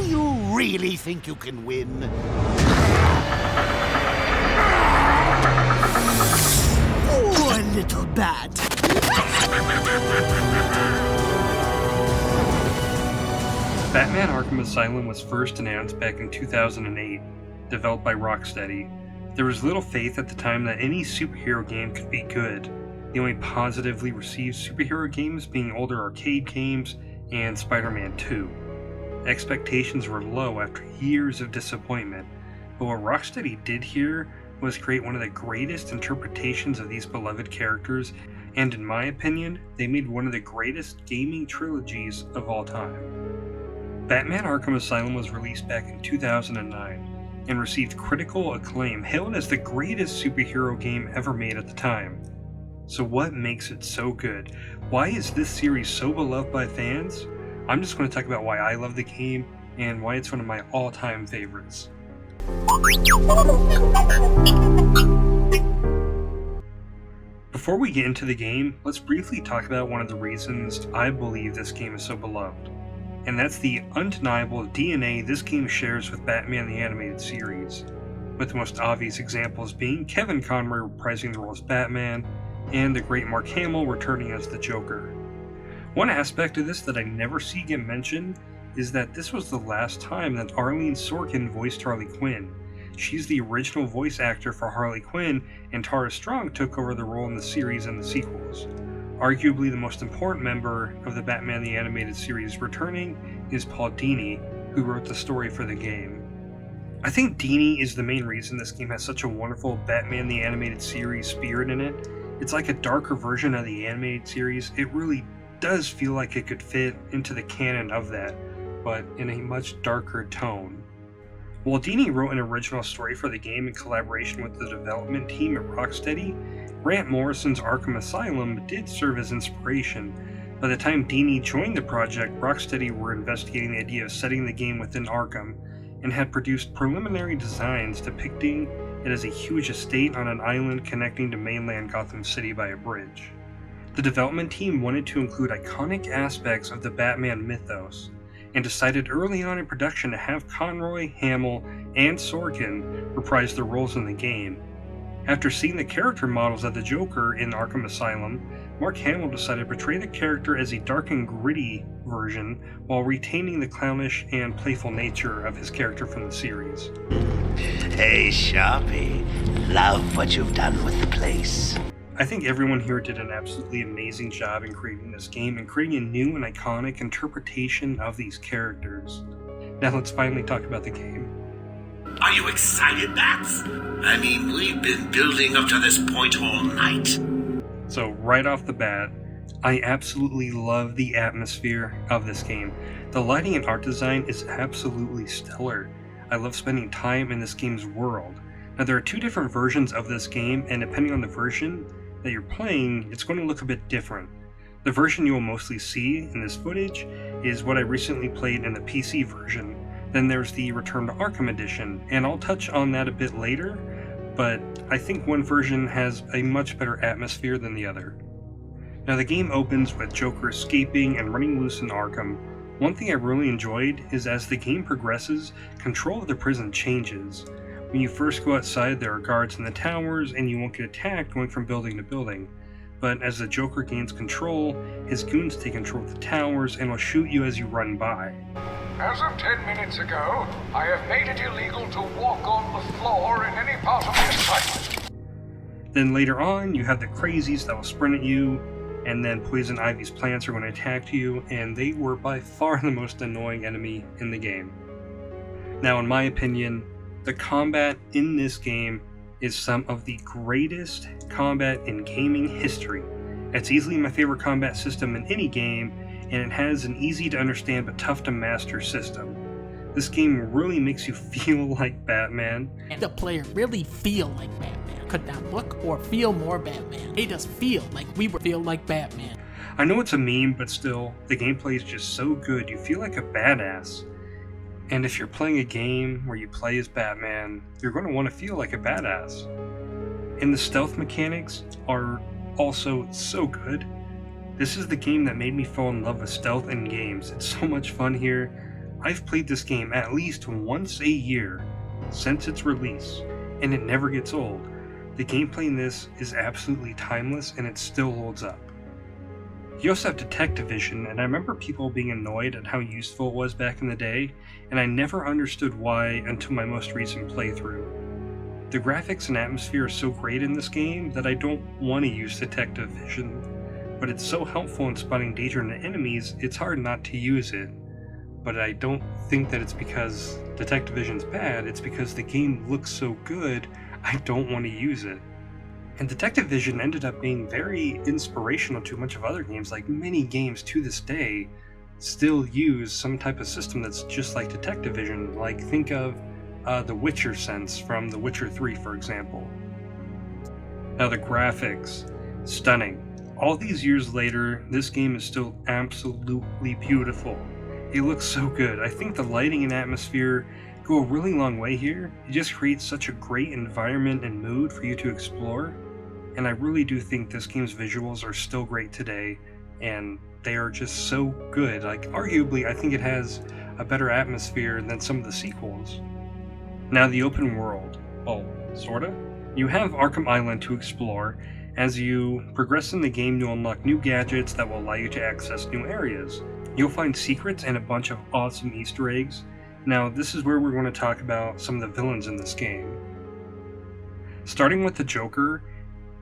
you really think you can win? Poor little bat. Batman Arkham Asylum was first announced back in 2008, developed by Rocksteady. There was little faith at the time that any superhero game could be good, the only positively received superhero games being older arcade games and Spider-Man 2. Expectations were low after years of disappointment, but what Rocksteady did here was create one of the greatest interpretations of these beloved characters, and in my opinion, they made one of the greatest gaming trilogies of all time. Batman Arkham Asylum was released back in 2009 and received critical acclaim, hailed as the greatest superhero game ever made at the time. So what makes it so good? Why is this series so beloved by fans? I'm just going to talk about why I love the game and why it's one of my all-time favorites. Before we get into the game, let's briefly talk about one of the reasons I believe this game is so beloved. And that's the undeniable DNA this game shares with Batman the Animated Series, with the most obvious examples being Kevin Conroy reprising the role as Batman, and the great Mark Hamill returning as the Joker. One aspect of this that I never see get mentioned is that this was the last time that Arlene Sorkin voiced Harley Quinn. She's the original voice actor for Harley Quinn, and Tara Strong took over the role in the series and the sequels. Arguably the most important member of the Batman the Animated Series returning is Paul Dini, who wrote the story for the game. I think Dini is the main reason this game has such a wonderful Batman the Animated Series spirit in it. It's like a darker version of the animated series. It really does feel like it could fit into the canon of that, but in a much darker tone. While Dini wrote an original story for the game in collaboration with the development team at Rocksteady, Grant Morrison's Arkham Asylum did serve as inspiration. By the time Dini joined the project, Rocksteady were investigating the idea of setting the game within Arkham, and had produced preliminary designs depicting it as a huge estate on an island connecting to mainland Gotham City by a bridge. The development team wanted to include iconic aspects of the Batman mythos, and decided early on in production to have Conroy, Hamill, and Sorkin reprise their roles in the game. After seeing the character models of the Joker in Arkham Asylum, Mark Hamill decided to portray the character as a dark and gritty version while retaining the clownish and playful nature of his character from the series. Hey, Sharpie, love what you've done with the place. I think everyone here did an absolutely amazing job in creating this game and creating a new and iconic interpretation of these characters. Now let's finally talk about the game. Are you excited, Bats? I mean, we've been building up to this point all night. So right off the bat, I absolutely love the atmosphere of this game. The lighting and art design is absolutely stellar. I love spending time in this game's world. Now there are two different versions of this game, and depending on the version that you're playing, it's going to look a bit different. The version you will mostly see in this footage is what I recently played in the PC version. Then there's the Return to Arkham edition, and I'll touch on that a bit later, but I think one version has a much better atmosphere than the other. Now the game opens with Joker escaping and running loose in Arkham. One thing I really enjoyed is as the game progresses, control of the prison changes. When you first go outside, there are guards in the towers, and you won't get attacked going from building to building. But as the Joker gains control, his goons take control of the towers and will shoot you as you run by. As of 10 minutes ago, I have made it illegal to walk on the floor in any part of the assignment. Then later on, you have the crazies that will sprint at you, and then Poison Ivy's plants are going to attack you, and they were by far the most annoying enemy in the game. Now, in my opinion, the combat in this game is some of the greatest combat in gaming history. It's easily my favorite combat system in any game, and it has an easy to understand but tough to master system. This game really makes you feel like Batman. And the player really feel like Batman. Could not look or feel more Batman. It does feel like we feel like Batman. I know it's a meme, but still, the gameplay is just so good, you feel like a badass. And if you're playing a game where you play as Batman, you're going to want to feel like a badass. And the stealth mechanics are also so good. This is the game that made me fall in love with stealth in games. It's so much fun here. I've played this game at least once a year since its release, and it never gets old. The gameplay in this is absolutely timeless, and it still holds up. You also have detective vision, and I remember people being annoyed at how useful it was back in the day, and I never understood why until my most recent playthrough. The graphics and atmosphere are so great in this game that I don't want to use detective vision, but it's so helpful in spotting danger in the enemies, it's hard not to use it. But I don't think that it's because detective vision's bad, it's because the game looks so good, I don't want to use it. And detective vision ended up being very inspirational to a bunch of other games, like many games to this day still use some type of system that's just like detective vision, like think of the Witcher sense from The Witcher 3, for example. Now the graphics, stunning. All these years later, this game is still absolutely beautiful. It looks so good. I think the lighting and atmosphere go a really long way here. It just creates such a great environment and mood for you to explore. And I really do think this game's visuals are still great today, and they are just so good. Like, arguably, I think it has a better atmosphere than some of the sequels. Now, the open world. Well, sorta. You have Arkham Island to explore. As you progress in the game, you'll unlock new gadgets that will allow you to access new areas. You'll find secrets and a bunch of awesome Easter eggs. Now, this is where we're going to talk about some of the villains in this game. Starting with the Joker,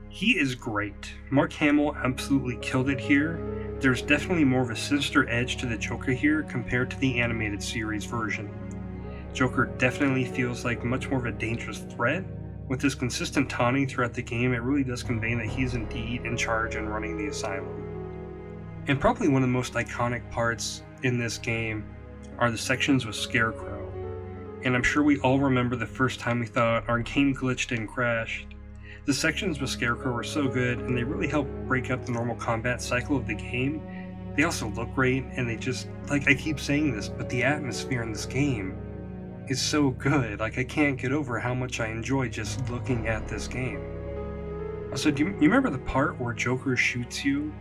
he is great. Mark Hamill absolutely killed it here. There's definitely more of a sinister edge to the Joker here compared to the animated series version. Joker definitely feels like much more of a dangerous threat. With his consistent taunting throughout the game, it really does convey that he's indeed in charge and running the asylum. And probably one of the most iconic parts in this game are the sections with Scarecrow. And I'm sure we all remember the first time we thought our game glitched and crashed. The sections with Scarecrow were so good, and they really help break up the normal combat cycle of the game. They also look great, and they just, like, I keep saying this, but the atmosphere in this game is so good. Like, I can't get over how much I enjoy just looking at this game. Also, do you remember the part where Joker shoots you?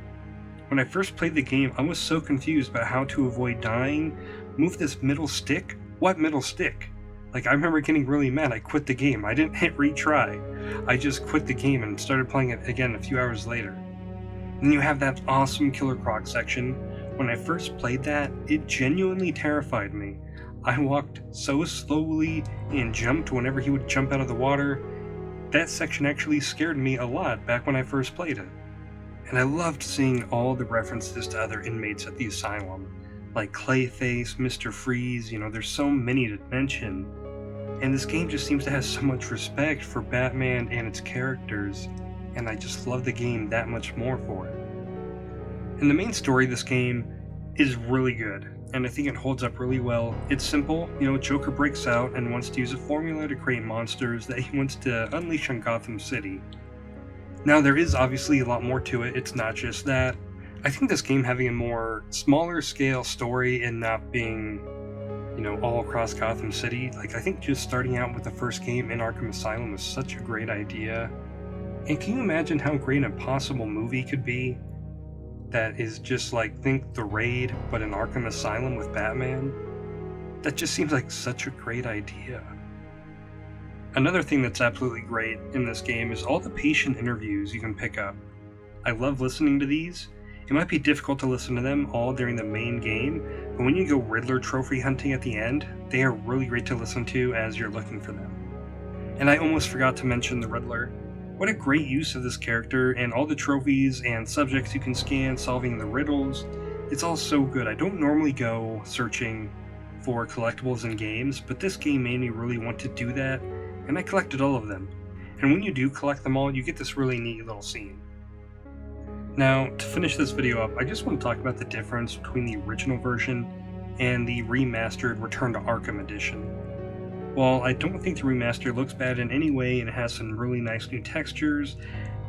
When I first played the game, I was so confused about how to avoid dying. Move this middle stick? What middle stick? Like, I remember getting really mad. I quit the game. I didn't hit retry. I just quit the game and started playing it again a few hours later. Then you have that awesome Killer Croc section. When I first played that, it genuinely terrified me. I walked so slowly and jumped whenever he would jump out of the water. That section actually scared me a lot back when I first played it. And I loved seeing all the references to other inmates at the asylum, like Clayface, Mr. Freeze, there's so many to mention. And this game just seems to have so much respect for Batman and its characters, and I just love the game that much more for it. And the main story of this game is really good, and I think it holds up really well. It's simple, Joker breaks out and wants to use a formula to create monsters that he wants to unleash on Gotham City. Now, there is obviously a lot more to it, it's not just that. I think this game having a more smaller scale story and not being, all across Gotham City, I think just starting out with the first game in Arkham Asylum was such a great idea. And can you imagine how great a possible movie could be that is just think The Raid, but in Arkham Asylum with Batman? That just seems like such a great idea. Another thing that's absolutely great in this game is all the patient interviews you can pick up. I love listening to these. It might be difficult to listen to them all during the main game, but when you go Riddler trophy hunting at the end, they are really great to listen to as you're looking for them. And I almost forgot to mention the Riddler. What a great use of this character and all the trophies and subjects you can scan, solving the riddles. It's all so good. I don't normally go searching for collectibles in games, but this game made me really want to do that, and I collected all of them. And when you do collect them all, you get this really neat little scene. Now, to finish this video up, I just want to talk about the difference between the original version and the remastered Return to Arkham edition. While I don't think the remaster looks bad in any way and it has some really nice new textures,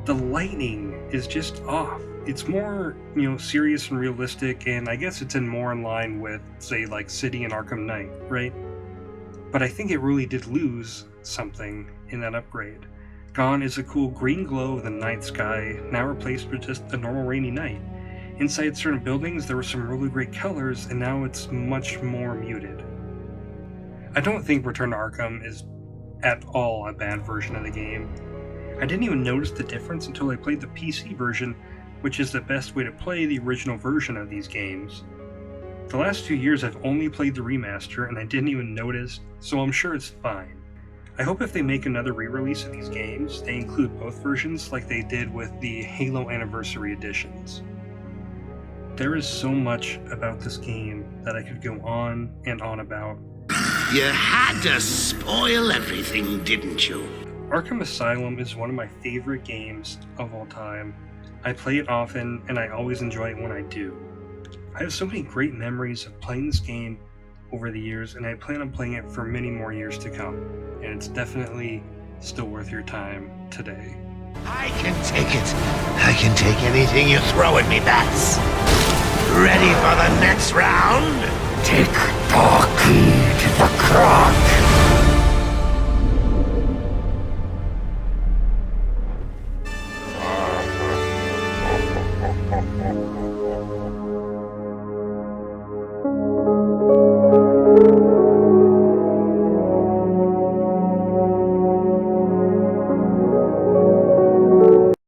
the lighting is just off. It's more, serious and realistic, and I guess it's more in line with, say, City and Arkham Knight, right? But I think it really did lose something in that upgrade. Gone is the cool green glow of the night sky, now replaced with just a normal rainy night. Inside certain buildings, there were some really great colors, and now it's much more muted. I don't think Return to Arkham is at all a bad version of the game. I didn't even notice the difference until I played the PC version, which is the best way to play the original version of these games. The last 2 years I've only played the remaster and I didn't even notice, so I'm sure it's fine. I hope if they make another re-release of these games, they include both versions like they did with the Halo Anniversary editions. There is so much about this game that I could go on and on about. You had to spoil everything, didn't you? Arkham Asylum is one of my favorite games of all time. I play it often, and I always enjoy it when I do. I have so many great memories of playing this game over the years, and I plan on playing it for many more years to come. And it's definitely still worth your time today. I can take it. I can take anything you throw at me, Bats. Ready for the next round? Tick-tock.